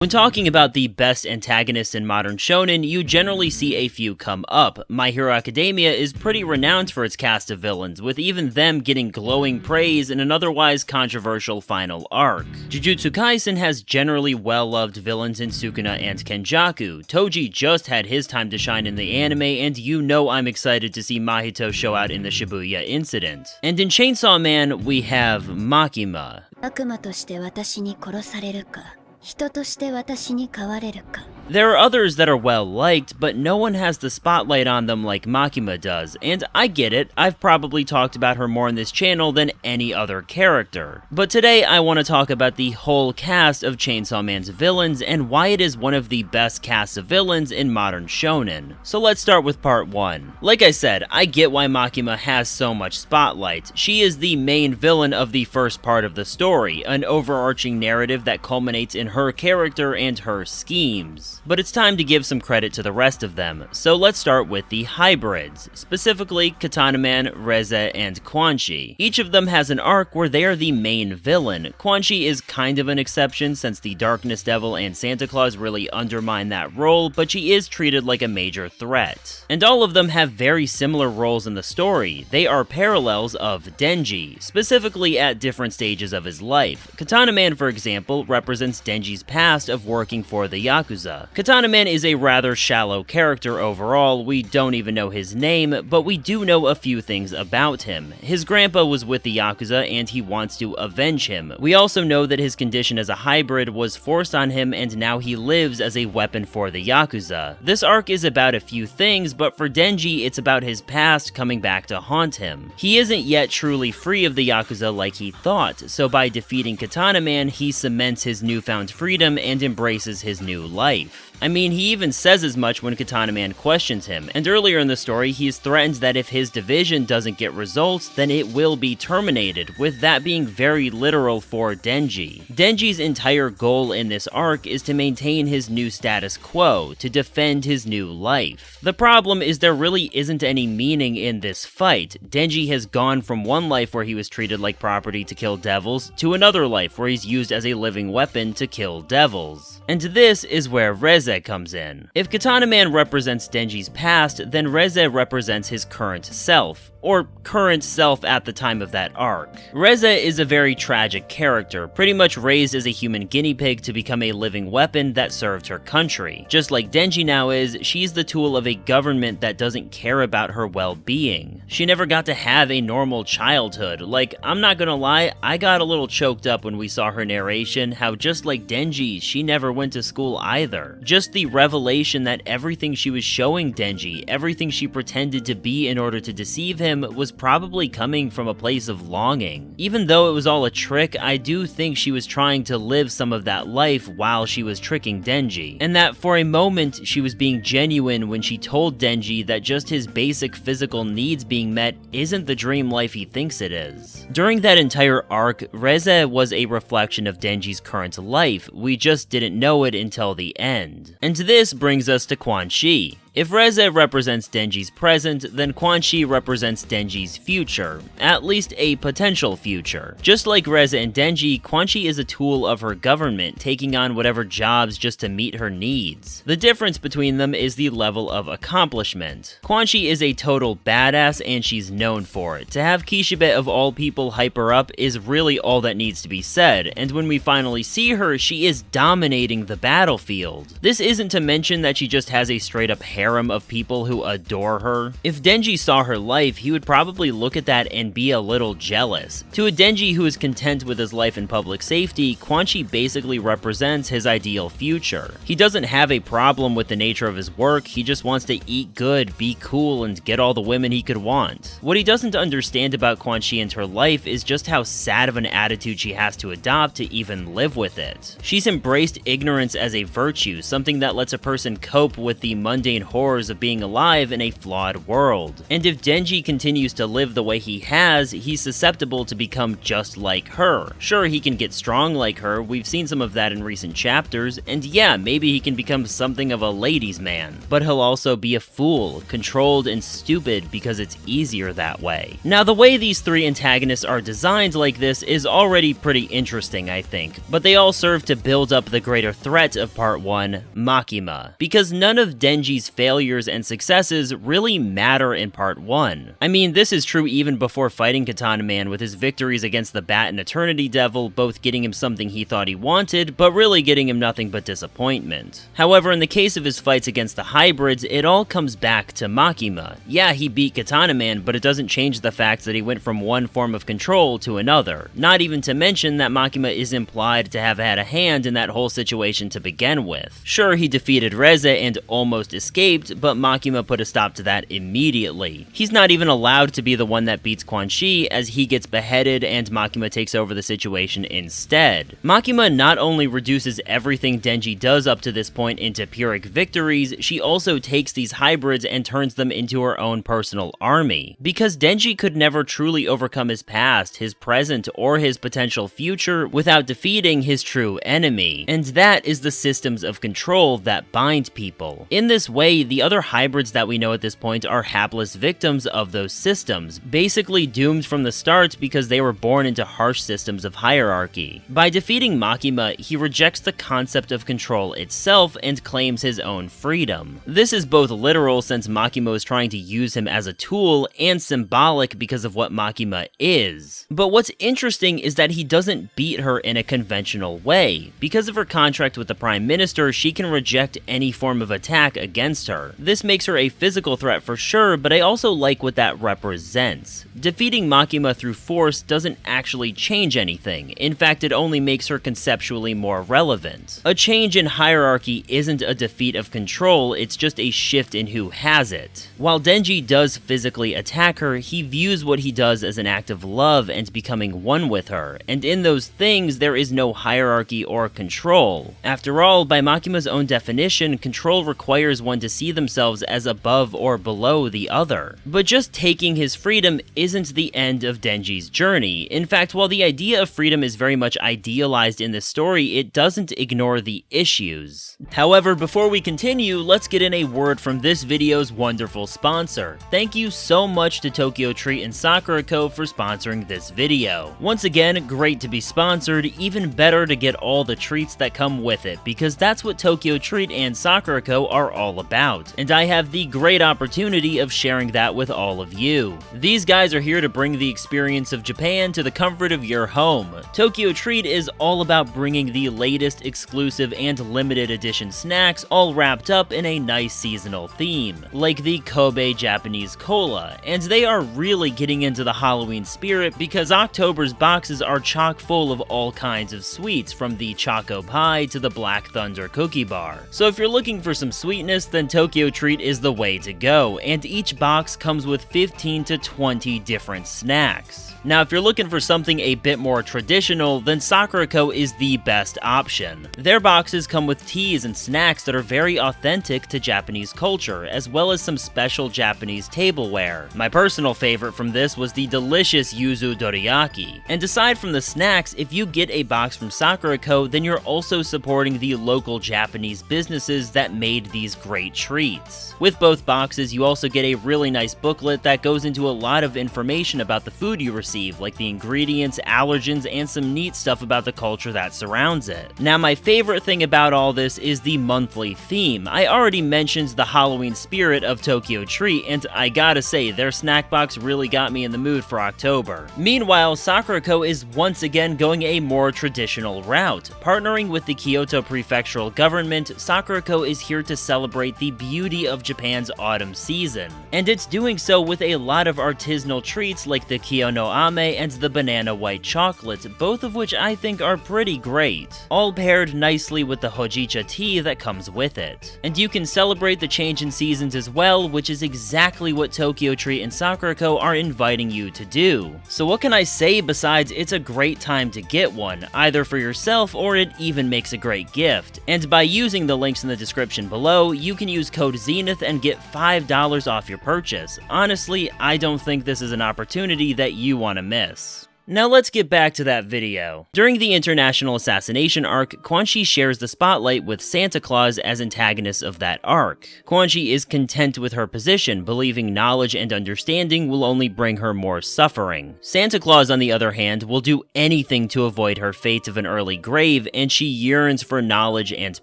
When talking about the best antagonists in modern shonen, you generally see a few come up. My Hero Academia is pretty renowned for its cast of villains, with even them getting glowing praise in an otherwise controversial final arc. Jujutsu Kaisen has generally well-loved villains in Sukuna and Kenjaku. Toji just had his time to shine in the anime, and you know I'm excited to see Mahito show out in the Shibuya incident. And in Chainsaw Man, we have Makima. 悪魔として私に殺されるか、人として私に変われるか。 There are others that are well-liked, but no one has the spotlight on them like Makima does, and I get it, I've probably talked about her more in this channel than any other character. But today I want to talk about the whole cast of Chainsaw Man's villains and why it is one of the best casts of villains in modern shonen. So let's start with part 1. Like I said, I get why Makima has so much spotlight. She is the main villain of the first part of the story, an overarching narrative that culminates in her character and her schemes. But it's time to give some credit to the rest of them, so let's start with the hybrids, specifically Katana Man, Reze, and Quan Chi. Each of them has an arc where they are the main villain. Quan Chi is kind of an exception since the Darkness Devil and Santa Claus really undermine that role, but she is treated like a major threat. And all of them have very similar roles in the story. They are parallels of Denji, specifically at different stages of his life. Katana Man, for example, represents Denji's past of working for the Yakuza. Katana Man is a rather shallow character overall. We don't even know his name, but we do know a few things about him. His grandpa was with the Yakuza and he wants to avenge him. We also know that his condition as a hybrid was forced on him and now he lives as a weapon for the Yakuza. This arc is about a few things, but for Denji, it's about his past coming back to haunt him. He isn't yet truly free of the Yakuza like he thought, so by defeating Katana Man, he cements his newfound freedom and embraces his new life. I mean, he even says as much when Katana Man questions him, and earlier in the story, he is threatened that if his division doesn't get results, then it will be terminated, with that being very literal for Denji. Denji's entire goal in this arc is to maintain his new status quo, to defend his new life. The problem is there really isn't any meaning in this fight. Denji has gone from one life where he was treated like property to kill devils, to another life where he's used as a living weapon to kill devils. And this is where Reze comes in. If Katana Man represents Denji's past, then Reze represents his current self, or current self at the time of that arc. Reze is a very tragic character, pretty much raised as a human guinea pig to become a living weapon that served her country. Just like Denji now is, she's the tool of a government that doesn't care about her well-being. She never got to have a normal childhood. Like, I'm not gonna lie, I got a little choked up when we saw her narration, how just like Denji, she never went to school either. Just the revelation that everything she was showing Denji, everything she pretended to be in order to deceive him, was probably coming from a place of longing. Even though it was all a trick, I do think she was trying to live some of that life while she was tricking Denji, and that for a moment she was being genuine when she told Denji that just his basic physical needs being met isn't the dream life he thinks it is. During that entire arc, Reze was a reflection of Denji's current life, we just didn't know it until the end. And this brings us to Quan Chi. If Reze represents Denji's present, then Quan Chi represents Denji's future, at least a potential future. Just like Reze and Denji, Quan Chi is a tool of her government, taking on whatever jobs just to meet her needs. The difference between them is the level of accomplishment. Quan Chi is a total badass and she's known for it. To have Kishibe of all people hype her up is really all that needs to be said, and when we finally see her, she is dominating the battlefield. This isn't to mention that she just has a straight up harem of people who adore her. If Denji saw her life, he would probably look at that and be a little jealous. To a Denji who is content with his life in public safety, Quan Chi basically represents his ideal future. He doesn't have a problem with the nature of his work, he just wants to eat good, be cool, and get all the women he could want. What he doesn't understand about Quan Chi and her life is just how sad of an attitude she has to adopt to even live with it. She's embraced ignorance as a virtue, something that lets a person cope with the mundane horrors of being alive in a flawed world. And if Denji continues to live the way he has, he's susceptible to become just like her. Sure, he can get strong like her, we've seen some of that in recent chapters, and yeah, maybe he can become something of a ladies' man, but he'll also be a fool, controlled and stupid because it's easier that way. Now, the way these three antagonists are designed like this is already pretty interesting, I think, but they all serve to build up the greater threat of Part 1, Makima, because none of Denji's failures and successes really matter in Part 1. I mean, this is true even before fighting Katana Man, with his victories against the Bat and Eternity Devil both getting him something he thought he wanted, but really getting him nothing but disappointment. However, in the case of his fights against the hybrids, it all comes back to Makima. Yeah, he beat Katana Man, but it doesn't change the fact that he went from one form of control to another. Not even to mention that Makima is implied to have had a hand in that whole situation to begin with. Sure, he defeated Reza and almost escaped, but Makima put a stop to that immediately. He's not even allowed to be the one that beats Quan Chi, as he gets beheaded and Makima takes over the situation instead. Makima not only reduces everything Denji does up to this point into Pyrrhic victories, she also takes these hybrids and turns them into her own personal army. Because Denji could never truly overcome his past, his present, or his potential future without defeating his true enemy, and that is the systems of control that bind people. In this way, the other hybrids that we know at this point are hapless victims of those systems, basically doomed from the start because they were born into harsh systems of hierarchy. By defeating Makima, he rejects the concept of control itself and claims his own freedom. This is both literal, since Makima is trying to use him as a tool, and symbolic because of what Makima is. But what's interesting is that he doesn't beat her in a conventional way. Because of her contract with the Prime Minister, she can reject any form of attack against her. This makes her a physical threat for sure, but I also like what that represents. Defeating Makima through force doesn't actually change anything. In fact, it only makes her conceptually more relevant. A change in hierarchy isn't a defeat of control, it's just a shift in who has it. While Denji does physically attack her, he views what he does as an act of love and becoming one with her, and in those things there is no hierarchy or control. After all, by Makima's own definition, control requires one to see themselves as above or below the other. But just taking his freedom isn't the end of Denji's journey. In fact, while the idea of freedom is very much idealized in this story, it doesn't ignore the issues. However, before we continue, let's get in a word from this video's wonderful sponsor. Thank you so much to Tokyo Treat and Sakura Co. for sponsoring this video. Once again, great to be sponsored, even better to get all the treats that come with it, because that's what Tokyo Treat and Sakura Co. are all about, and I have the great opportunity of sharing that with all of you. These guys are here to bring the experience of Japan to the comfort of your home. Tokyo Treat is all about bringing the latest exclusive and limited edition snacks all wrapped up in a nice seasonal theme, like the Kobe Japanese Cola, and they are really getting into the Halloween spirit because October's boxes are chock full of all kinds of sweets, from the Choco Pie to the Black Thunder Cookie Bar. So if you're looking for some sweetness, then Tokyo Treat is the way to go, and each box comes with 15 to 20 different snacks. Now, if you're looking for something a bit more traditional, then Sakura Co. is the best option. Their boxes come with teas and snacks that are very authentic to Japanese culture, as well as some special Japanese tableware. My personal favorite from this was the delicious yuzu dorayaki. And aside from the snacks, if you get a box from Sakura Co., then you're also supporting the local Japanese businesses that made these great treats. With both boxes, you also get a really nice booklet that goes into a lot of information about the food you receive, like the ingredients, allergens, and some neat stuff about the culture that surrounds it. Now, my favorite thing about all this is the monthly theme. I already mentioned the Halloween spirit of Tokyo Treat, and I gotta say, their snack box really got me in the mood for October. Meanwhile, Sakura Co. is once again going a more traditional route. Partnering with the Kyoto Prefectural Government, Sakura Co. is here to celebrate the beauty of Japan's autumn season. And it's doing so with a lot of artisanal treats like the Kiyono Ame and the banana white chocolate, both of which I think are pretty great, all paired nicely with the hojicha tea that comes with it. And you can celebrate the change in seasons as well, which is exactly what Tokyo Treat and Sakurako are inviting you to do. So what can I say besides it's a great time to get one, either for yourself or it even makes a great gift. And by using the links in the description below, you can use code Zenith and get $5 off your purchase. Honestly, I don't think this is an opportunity that you want to miss. Now let's get back to that video. During the International Assassination arc, Quan Chi shares the spotlight with Santa Claus as antagonist of that arc. Quan Chi is content with her position, believing knowledge and understanding will only bring her more suffering. Santa Claus, on the other hand, will do anything to avoid her fate of an early grave, and she yearns for knowledge and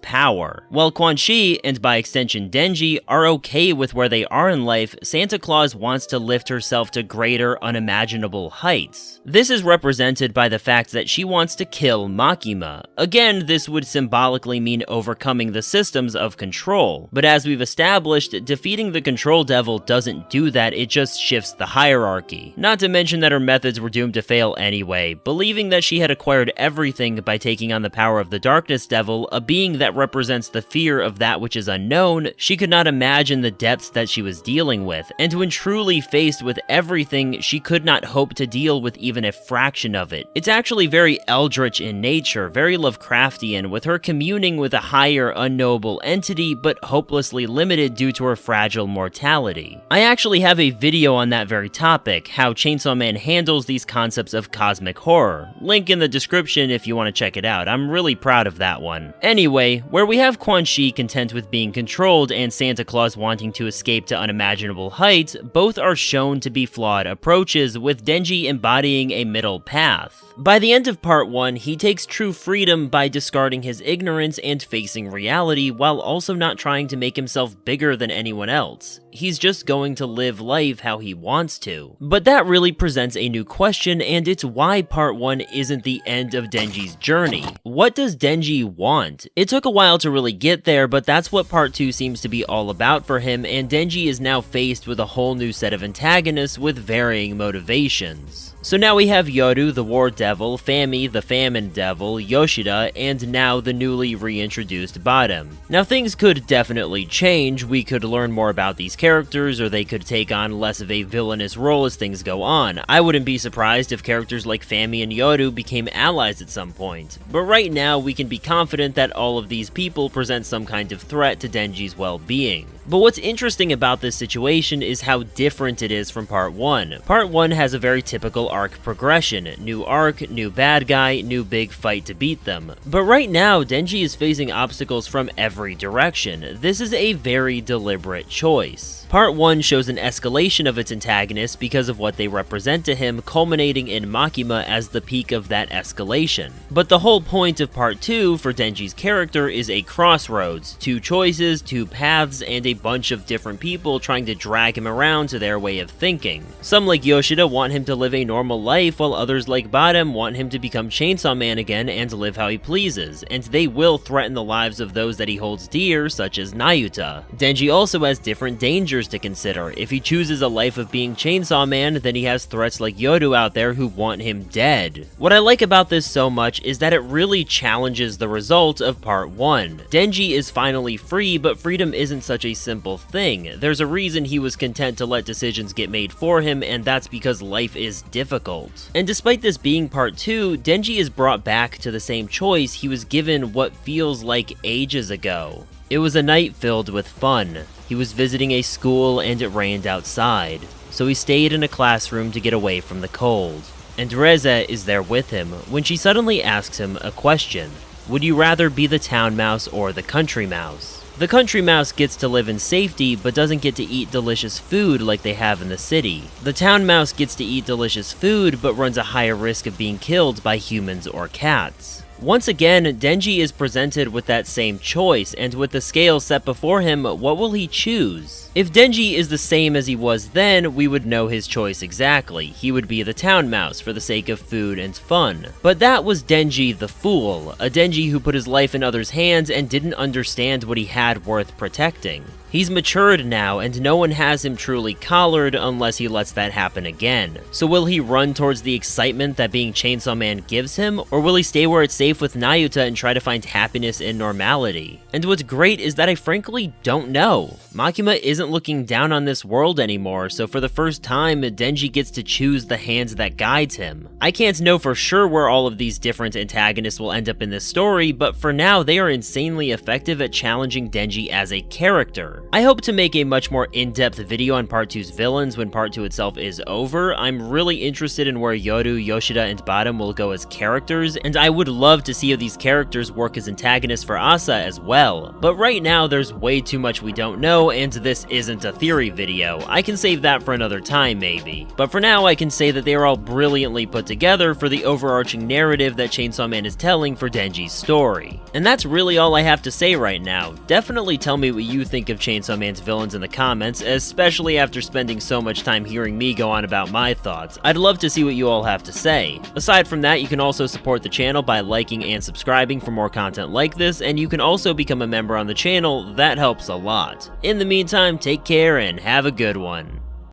power. While Quan Chi, and by extension Denji, are okay with where they are in life, Santa Claus wants to lift herself to greater, unimaginable heights. This is represented by the fact that she wants to kill Makima. Again, this would symbolically mean overcoming the systems of control, but as we've established, defeating the control devil doesn't do that, it just shifts the hierarchy. Not to mention that her methods were doomed to fail anyway. Believing that she had acquired everything by taking on the power of the darkness devil, a being that represents the fear of that which is unknown, she could not imagine the depths that she was dealing with, and when truly faced with everything, she could not hope to deal with even a fraction of it. It's actually very eldritch in nature, very Lovecraftian, with her communing with a higher, unknowable entity, but hopelessly limited due to her fragile mortality. I actually have a video on that very topic, how Chainsaw Man handles these concepts of cosmic horror. Link in the description if you want to check it out. I'm really proud of that one. Anyway, where we have Quan Chi content with being controlled and Santa Claus wanting to escape to unimaginable heights, both are shown to be flawed approaches, with Denji embodying a middle path. By the end of part 1, he takes true freedom by discarding his ignorance and facing reality, while also not trying to make himself bigger than anyone else. He's just going to live life how he wants to. But that really presents a new question, and it's why part 1 isn't the end of Denji's journey. What does Denji want? It took a while to really get there, but that's what part 2 seems to be all about for him, and Denji is now faced with a whole new set of antagonists with varying motivations. So now we have Yoru, the War Devil, Fami, the Famine Devil, Yoshida, and now the newly reintroduced Bottom. Now things could definitely change, we could learn more about these characters, or they could take on less of a villainous role as things go on. I wouldn't be surprised if characters like Fami and Yoru became allies at some point. But right now, we can be confident that all of these people present some kind of threat to Denji's well-being. But what's interesting about this situation is how different it is from part 1. Part 1 has a very typical arc progression. New arc, new bad guy, new big fight to beat them. But right now, Denji is facing obstacles from every direction. This is a very deliberate choice. Part 1 shows an escalation of its antagonists because of what they represent to him, culminating in Makima as the peak of that escalation. But the whole point of Part 2 for Denji's character is a crossroads, two choices, two paths, and a bunch of different people trying to drag him around to their way of thinking. Some like Yoshida want him to live a normal life, while others like Bottom want him to become Chainsaw Man again and live how he pleases, and they will threaten the lives of those that he holds dear, such as Nayuta. Denji also has different dangers to consider. If he chooses a life of being Chainsaw Man, then he has threats like Yoru out there who want him dead. What I like about this so much is that it really challenges the result of part 1. Denji is finally free, but freedom isn't such a simple thing. There's a reason he was content to let decisions get made for him, and that's because life is difficult. And despite this being part 2, Denji is brought back to the same choice he was given what feels like ages ago. It was a night filled with fun. He was visiting a school and it rained outside, so he stayed in a classroom to get away from the cold. And Reza is there with him when she suddenly asks him a question. Would you rather be the town mouse or the country mouse? The country mouse gets to live in safety but doesn't get to eat delicious food like they have in the city. The town mouse gets to eat delicious food but runs a higher risk of being killed by humans or cats. Once again, Denji is presented with that same choice, and with the scale set before him, what will he choose? If Denji is the same as he was then, we would know his choice exactly. He would be the town mouse for the sake of food and fun. But that was Denji the fool, a Denji who put his life in others' hands and didn't understand what he had worth protecting. He He's matured now, and no one has him truly collared unless he lets that happen again. So will he run towards the excitement that being Chainsaw Man gives him, or will he stay where it's safe with Nayuta and try to find happiness in normality? And what's great is that I frankly don't know. Makima isn't looking down on this world anymore, so for the first time, Denji gets to choose the hand that guides him. I can't know for sure where all of these different antagonists will end up in this story, but for now, they are insanely effective at challenging Denji as a character. I hope to make a much more in-depth video on Part 2's villains when Part 2 itself is over. I'm really interested in where Yoru, Yoshida, and Bottom will go as characters, and I would love to see how these characters work as antagonists for Asa as well. But right now, there's way too much we don't know, and this isn't a theory video. I can save that for another time, maybe. But for now, I can say that they are all brilliantly put together for the overarching narrative that Chainsaw Man is telling for Denji's story. And that's really all I have to say right now. Definitely tell me what you think of Chainsaw Man's villains in the comments, especially after spending so much time hearing me go on about my thoughts. I'd love to see what you all have to say. Aside from that, you can also support the channel by liking and subscribing for more content like this, and you can also become a member on the channel. That helps a lot. In the meantime, take care and have a good one.